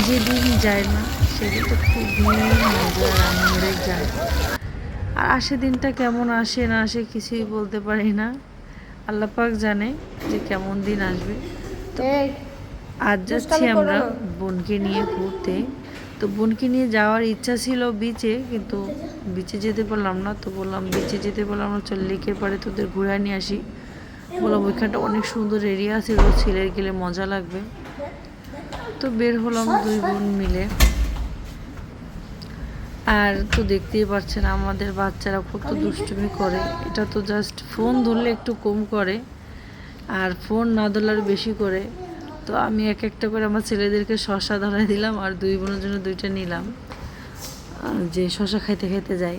যেদিন যায় না সেদিন তো খুবই মজার আনন্দে যায়। আর আসে দিনটা কেমন আসে না আসে কিছুই বলতে পারি না, আল্লাহ পাক জানে যে কেমন দিন আসবে। তো আজ যাচ্ছি আমরা বোনকে নিয়ে ঘুরতে। তো বোনকে নিয়ে যাওয়ার ইচ্ছা ছিল বিচে, কিন্তু বিচে যেতে পারলাম না। তো বললাম বিচে যেতে পারলাম না, চল লেকের পাড়ে তোদের ঘুরে নিয়ে আসি। বললাম ওইখানটা অনেক সুন্দর এরিয়া ছিল, ছেলের গেলে মজা লাগবে। তো বের হলাম দুই বোন মিলে। আর তো দেখতেই পাচ্ছেন আমাদের বাচ্চারা কত দুষ্টুমি করে। এটা তো জাস্ট ফোন ধরলে একটু কম করে, আর ফোন না ধরলে আর বেশি করে। তো আমি এক একটা করে আমার ছেলেদেরকে শশা ধরাই দিলাম, আর দুই বোনের জন্য দুইটা নিলাম, যে শশা খাইতে খাইতে যাই।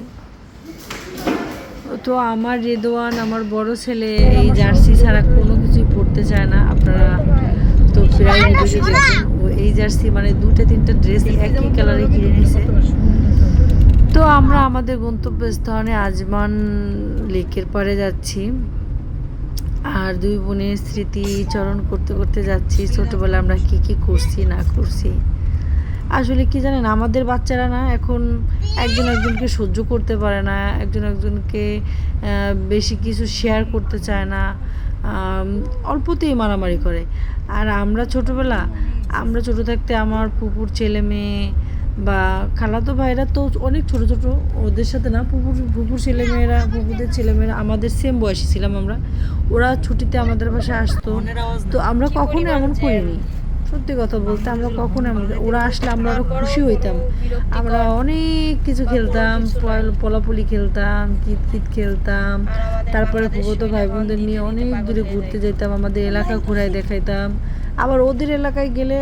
তো আমার রেদওয়ান, আমার বড় ছেলে, এই জার্সি ছাড়া কোনো কিছুই পরতে চায় না। আপনারা তো প্রায় ভিডিওতে দেখুন, ও এই জার্সি মানে দুটা তিনটা ড্রেস একই কালারে কিনে নিয়েছে। তো আমরা আমাদের গন্তব্যস্থানে আজমান লেকের পাড়ে যাচ্ছি, আর দুই বোনের স্মৃতিচরণ করতে করতে যাচ্ছি ছোটোবেলা আমরা কি কি করছি না করছি। আসলে কি জানেন, আমাদের বাচ্চারা না এখন একজন একজনকে সহ্য করতে পারে না, একজন একজনকে বেশি কিছু শেয়ার করতে চায় না, অল্পতেই মারামারি করে। আর আমরা ছোটো থাকতে আমার পুকুর ছেলে মেয়ে বা খালাতো ভাইরা তো অনেক ছোট ছোট, ওদের সাথে না পুকুর ছেলেমেয়েরা, পুকুরদের ছেলেমেয়েরা আমাদের সেম বয়সী ছিলাম আমরা। ওরা ছুটিতে আমাদের বাসায় আসতো, তো আমরা কখনো এমন করিনি। সত্যি কথা বলতে আমরা কখনো এমন, ওরা আসলে আমরা আরও খুশি হইতাম। আমরা অনেক কিছু খেলতাম, পলাপুলি খেলতাম, কিতকিত খেলতাম। তারপরে ফুফতো ভাই বোনদের নিয়ে অনেক দূরে ঘুরতে যেতাম, আমাদের এলাকা ঘুরায় দেখাইতাম। আবার ওদের এলাকায় গেলে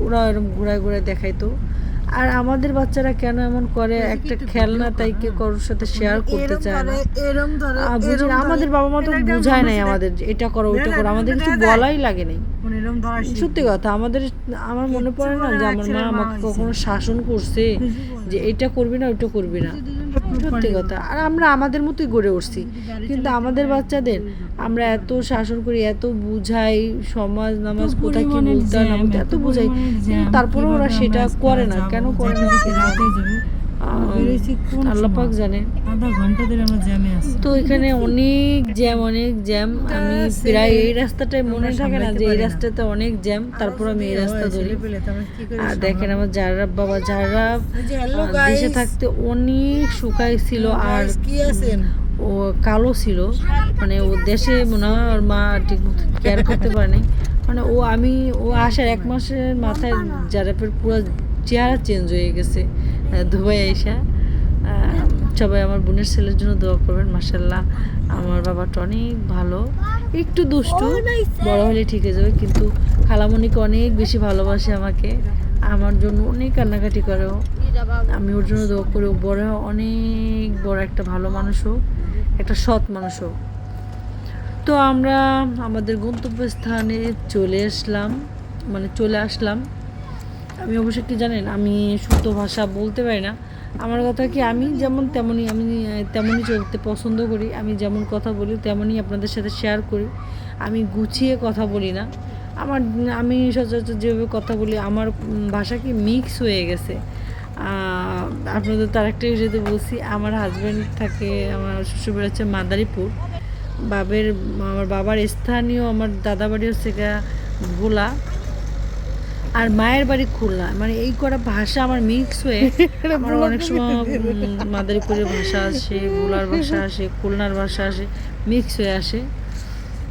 ওরা এরকম ঘুরায় ঘুরায় দেখাইতো। আর আমাদের বাচ্চারা কেন এমন করে, একটা খেলনা তাই কে কারোর সাথে শেয়ার করতে চায় না। বুঝি না, আমাদের বাবা মা তো বুঝায় নাই আমাদের এটা করো ওইটা করো, আমাদের কিছু বলাই লাগে নাই। সত্যি কথা, আমার মনে পড়ে না যে আমার মা আমাকে কখনো শাসন করছে যে এটা করবি না ওইটা করবি না। সত্যি কথা। আর আমরা আমাদের মতোই গড়ে উঠছি, কিন্তু আমাদের বাচ্চাদের আমরা এত শাসন করি, এত বুঝাই, সমাজ নামাজ কোথায় কি বলতে হয় এত বুঝাই, কিন্তু তারপরেও ওরা সেটা করে না। কেন করে না আল্লাহ পাক জানে। আধা ঘন্টা ধরে আমরা জ্যামে আছি। তো এখানে অনেক জ্যাম। আমি প্রায় এই রাস্তাটায় মনে থাকে না যে এই রাস্তাতে অনেক জ্যাম, তারপর আমি এই রাস্তা ধরি। আর দেখেন আমার যারা বাবা যারা দেশে থাকতে অনেক শুকাইছিল আর ও কালো ছিল, মানে ও দেশে মনে হয় ওর মা ঠিক মতো কেয়ার করতে পারেনি। মানে ও আসার এক মাসের মাথায় জারাপের পুরো চেহারা চেঞ্জ হয়ে গেছে। দুবাই আইসা সবাই আমার বোনের ছেলের জন্য দোয়া করবেন। মাশাআল্লাহ আমার বাবাটা অনেক ভালো, একটু দুষ্টু, বড় হলে ঠিক হয়ে যাবে। কিন্তু খালামণিকে অনেক বেশি ভালোবাসে আমাকে, আমার জন্য অনেক কান্নাকাটি করে। আমি ওর জন্য দোয়া করি ও বড় অনেক বড় একটা ভালো মানুষ হোক, একটা সৎ মানুষ হোক। তো আমরা আমাদের গন্তব্যস্থানে চলে আসলাম। আমি অবশ্য কি জানেন, আমি শুদ্ধ ভাষা বলতে পারি না। আমার কথা কি, আমি যেমন তেমনই চলতে পছন্দ করি। আমি যেমন কথা বলি তেমনই আপনাদের সাথে শেয়ার করি। আমি গুছিয়ে কথা বলি না। আমি সচরাচর যেভাবে কথা বলি, আমার ভাষা কি মিক্স হয়ে গেছে। আপনাদের তার একটা বিষয়তে বলছি, আমার হাজব্যান্ড থাকে, আমার শ্বশুরবাড়ি হচ্ছে মাদারীপুর, আমার বাবার স্থানীয় আমার দাদা বাড়ি হচ্ছে ভোলা, আর মায়ের বাড়ি খুলনা। মানে এই কটা ভাষা আমার মিক্স হয়ে আমার অনেক সময় মাদারীপুরের ভাষা আসে, ভোলার ভাষা আসে, খুলনার ভাষা আসে, মিক্স হয়ে আসে।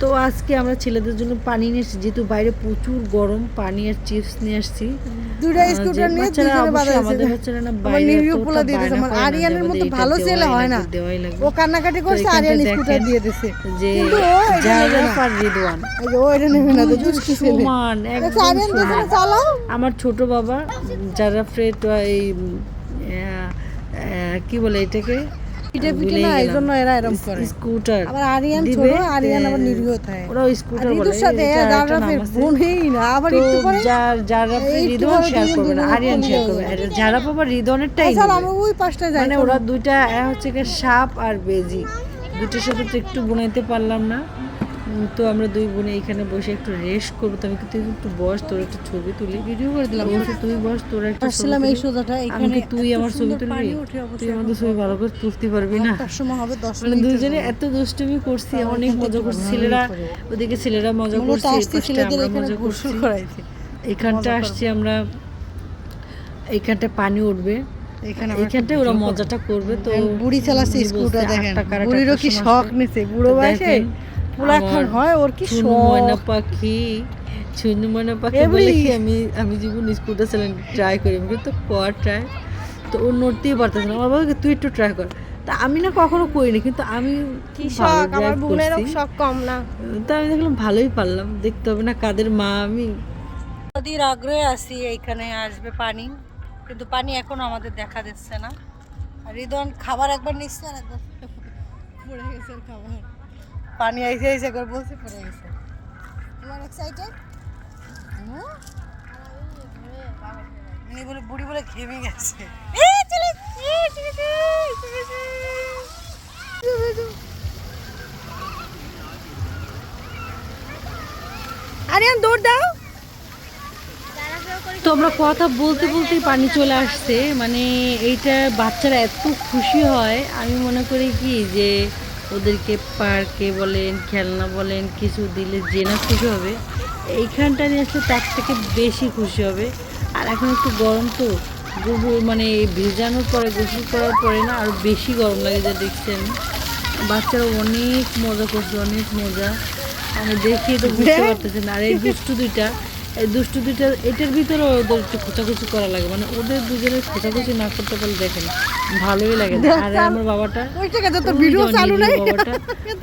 তো আজকে আমরা ছেলেদের জন্য পানি নিয়ে এসেছি, যেহেতু বাইরে প্রচুর গরম, পানি আর চিপস নিয়ে আসছি। আমাদের বাচ্চারা না বাইরে আরিয়ানের মতো ভালো ছেলে হয় না, ও কান্নাকাটি করছে, আরিয়ান স্কুটার দিয়ে দিয়েছে যে জারাফ আর রিদওয়ান, ও এটা নেবে না তো সমান একদম। আমার ছোট বাবা জারাফরে তো এই কি বলে এটাকে স্কুটার, আবার আরিয়ান ছোট, আরিয়ান আবার নিরীহ থাকে, ওরা স্কুটার বলে। জারাফের বোনই না, আবার একটু পরে জারাফ রিদওয়ান শেয়ার করবে না, আরিয়ান শেয়ার করবে। জারাফ আবার রিদওয়ানেরটাই আমি ওই পাঁচটা যাই, মানে ওরা দুইটা হচ্ছে কি সাপ আর বেজি, দুটোর সাথে তো একটু বোনাইতে পারলাম না। তো আমরা দুই বোনে এখানে বসে একটু রেস্ট করবো। তো আমি কিন্তু একটু বস, তোর একটা ছবি তুলি, ভিডিও করে দিলাম। তুই বস, তোর একটা আসলাম এই সোজাটা এখানে তুই আমার ছবি তুলবি, তুই আমাদের ছবি ভালো করে তুলতে পারবি না। তার সময় হবে 10 মানে মিনিট দুজনে এত দুষ্টুমি করছি, অনেক মজা করছি। ছেলেরা ওদিকে ছেলেরা মজা করছে, এই পাশে আমরা মজা করছি। এখানটা আসছি আমরা, এইখানটা পানি উঠবে, এইখানটায় ওরা মজাটা করবে। তো বুড়ি চালাচ্ছে স্কুটার, দেখেন বুড়িরও কি শখ নিছে, বুড়ো বয়সে পুলাখান হয়, ওর কি শখ। ময়না পাখি, ছুনু ময়না পাখি বলে কি আমি জীবন স্কুটার চালান ট্রাই করি, আমি কিন্তু কর ট্রাই, তো ও নড়তেই পারতেছে না। আমার বাবা তুই একটু ট্রাই কর, তা আমি না কখনো করিনি, কিন্তু আমি কি শখ, আমার বোনেরও শখ কম না। তো আমি দেখলাম ভালোই পারলাম, দেখতে হবে না কাদের মা আমি। নদীর আগ্রহে আছি, এইখানে আসবে পানি, কিন্তু পানি এখনো আমাদের দেখা দিচ্ছে না। আর রিদন খাবার একবার নিচ্ছে আর একবার পড়ে গেছে ওর খাবার, পানি আইসে আইসে একবার বলছে পড়ে গেছে। You are excited? বলে বুড়ি বলে ঘেমে গেছে। আরিয়ান দৌড় দাও। তো আমরা কথা বলতে বলতেই পানি চলে আসছে, মানে এইটা বাচ্চারা এত খুশি হয়, আমি মনে করি কি যে ওদেরকে পার্কে বলেন, খেলনা বলেন, কিছু দিলে যে না খুশি হবে, এইখানটা নিয়ে আসলে তার থেকে বেশি খুশি হবে। আর এখন একটু গরম, তো মানে ভেজানোর পরে গোসল করার পরে না আরও বেশি গরম লাগে, যা দেখছি আমি। বাচ্চারা অনেক মজা করছে, অনেক মজা, আমি দেখি তো বুঝতে পারতেছি না। আর এই দুষ্টু দুইটা এটার ভিতরে ওদের একটু খোঁচাখুচি করা লাগে, মানে ওদের দুজনের খোঁচাখুচি না করতে পারলে দেখেন ভালোই লাগে না। আর আমার বাবাটা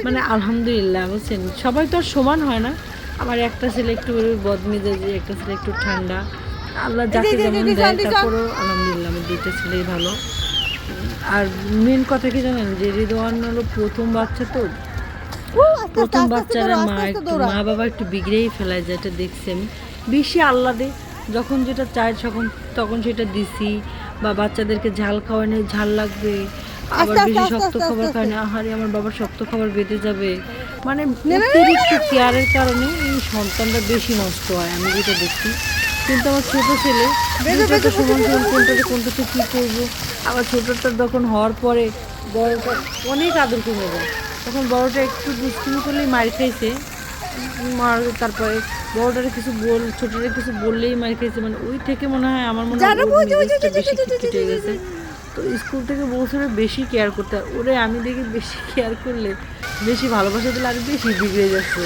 মানে আলহামদুলিল্লাহ বুঝছেন, সবাই তো আর সমান হয় না। আমার একটা ছেলে একটু বদমেজাজি, একটা ছেলে একটু ঠান্ডা, আল্লাহ যাকে যেমন দেয়, তারপরেও আলহামদুলিল্লাহ আমার দুইটা ছেলেই ভালো। আর মেন কথা কি জানেন, যে রিদওয়ান হলো প্রথম বাচ্চা, তো প্রথম বাচ্চারা মা বাবা একটু বিগড়েই ফেলায়, যেটা দেখছি আমি। বেশি আহ্লাদে যখন যেটা চাই তখন সেটা দিছি, বা বাচ্চাদেরকে ঝাল খাওয়াই নেই, ঝাল লাগবে, আবার বেশি শক্ত খাবার খায় না, আহারে আমার বাবার শক্ত খাবার বেঁধে যাবে, মানে অতিরিক্ত কেয়ারের কারণে এই সন্তানরা বেশি নষ্ট হয়, আমি যেটা দেখছি। কিন্তু আমার ছোটো ছেলে দুটোকে সমান কোনটাতে কী করবো। আবার ছোটোটা যখন হওয়ার পরে বড়টা অনেক আদর কমে যায়, তখন বড়টা একটু দুষ্টুমি করলেই মার খাইছে, তারপরে বড়টারে ছোটটা কিছু বললেই মার খাইছে, মানে ওই থেকে মনে হয় আমার মনে হয় বেশি খিটখিটে হয়ে গেছে। তো স্কুল থেকে বলছে বেশি কেয়ার করতে, ওরে আমি দেখি বেশি কেয়ার করলে, বেশি ভালোবাসা দিলে আর বেশি বিগড়ে যাচ্ছে।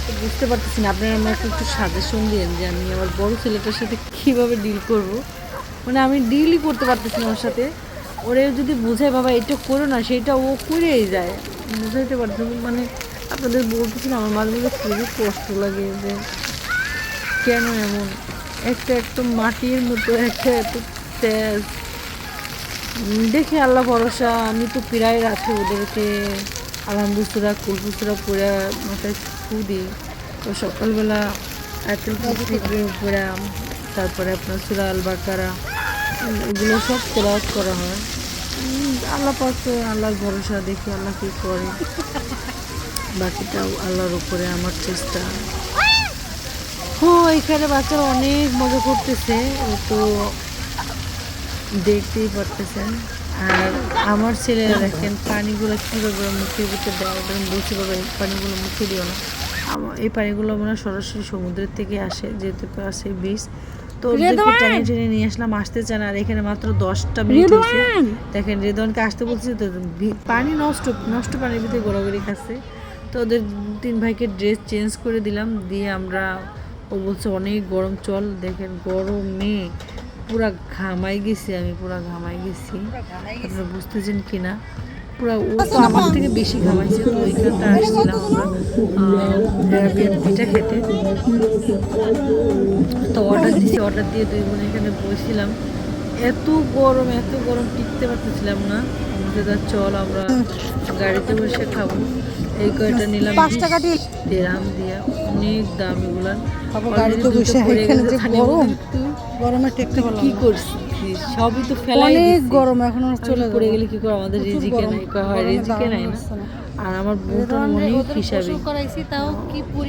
তো বুঝতে পারতেছি না, আপনারা আমাকে একটু সাজেশন দিন যে আমি আমার বড় ছেলেটার সাথে কীভাবে ডিল করব। মানে আমি ডিলই করতে পারতেছি না ওর সাথে। ওরে যদি বোঝায় বাবা এটা করো না, সেটা ও করেই যায়, বুঝাইতে পারছি। মানে আপনাদের বলতেছি না, আমার মাঝে মাঝে খুবই কষ্ট লাগে যে কেন এমন একটা মাটির মতো, এত তেজ দেখে আল্লাহ ভরসা। আমি তো প্রায় রাতে ওদেরকে আলহামদুলিল্লাহ কুলফুসুরা পরে মাথায় ফু দিই, তো সকালবেলা আয়াতুল কুরসি পড়া, তারপরে আপনার সূরা আল বাকারা, এগুলো সব তেলাওয়াত করা হয়। আল্লাহ পাক, আল্লাহর ভরসা, দেখি আল্লাহ কী করে, বাকিটাও আল্লাহর উপরে আমার চেষ্টা। এখানে বাচ্চারা অনেক মজা করতেছে, তো দেখতেই পারতেছেন। আর আমার ছেলেরা দেখেন পানিগুলো কীভাবে মুখের ভিতরে দেওয়া, আমি বলছি বাবা এই পানিগুলো মুখে দিও না, এই পানিগুলো মানে সরাসরি সমুদ্রের থেকে আসে, যেহেতু আসে বীজ। তো ওদেরকে টেনে নিয়ে আসলাম, আসতে চান। আর এখানে মাত্র 10টা মিনিট হয়েছে, দেখেন রেদওয়ানকে আসতে বলছি, তো পানি নষ্ট পানির ভিতরে ঘোরাঘুরি খাচ্ছে। তো ওদের 3 ভাইকে ড্রেস চেঞ্জ করে দিলাম, দিয়ে আমরা, ও বলছে অনেক গরম, চল। দেখেন গরমে পুরা ঘামাই গেছি, আমি পুরা ঘামাই গেছি, আপনারা বুঝতেছেন কিনা। পুরা ও তো আমার থেকে বেশি ঘামাইছে। তো ওইখানটা আসছিলাম আমরা পিঠা খেতে, তো অর্ডার দিয়ে 2 বোন এখানে বসছিলাম। এত গরম টিকতে পারতেছিলাম না। আমাদের চল আমরা গাড়িতে বসে খাবো। এই কয়টা নিলাম 5 টাকা দিরাম দিয়া, অনেক দাম এগুলার। গাড়িতে বসে এখানে যে গরম, গরমে টেকতে পারলাম কি না। করছি সবই তো ফেলাই অনেক দিছি। গরম, এখন আর চলে পড়ে যাবো। গেলে কি করে, আমাদের প্রচুর রিজিকে গরম, নাই, কয় হয় গরমে রিজিকে নাই দাঁড়ানো না। যাচ্ছে না। আর আমার বোনটার অনেক হিসাবে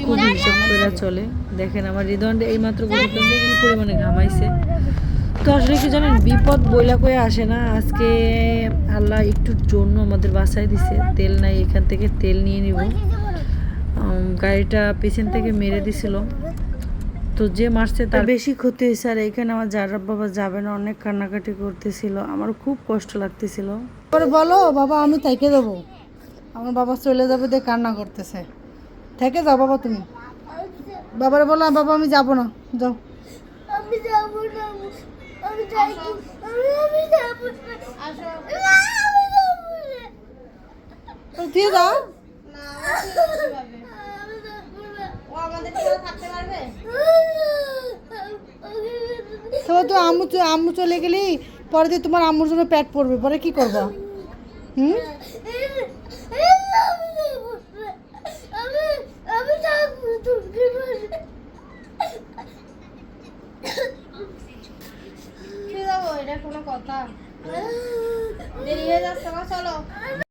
খুব হিসাব করে চলে। দেখেন আমার হৃদয়টা এই মাত্র কি পরিমাণে ঘামাইছে। তো আসলে কি জানেন, বিপদ বইলা কয়ে আসে না। আজকে আল্লাহ একটুর জন্য আমাদের বাসায় দিছে, তেল নাই, এখান থেকে তেল নিয়ে নিব। গাড়িটা পেছন থেকে মেরে দিছিল, তো যে মারছে তার বেশি ক্ষতি হয়েছে। আর এখানে আমার জারাব বাবা যাবে না, অনেক কান্নাকাটি করতেছিল, আমার খুব কষ্ট লাগতেছিল। পরে বলো বাবা আমি থেকে দেবো, আমার বাবা চলে যাবে দিয়ে কান্না করতেছে। থেকে যাও বাবা তুমি। বাবারে বলো বাবা আমি যাব না, যাও। আমি যাবো না, আমি যাই আমি যাবো না, আমি যাবো না, তো দিয়ে দাও। তারপর তো আম্মু চলে গেলি, পরে দিয়ে তোমার আম্মুর জন্য প্যাট পড়বে, পরে কি করবা? হুম, আমি যাবো তুমি কি যাবো, এটা কোনো কথা? দেরি হয়ে যাচ্ছে, মা চলো।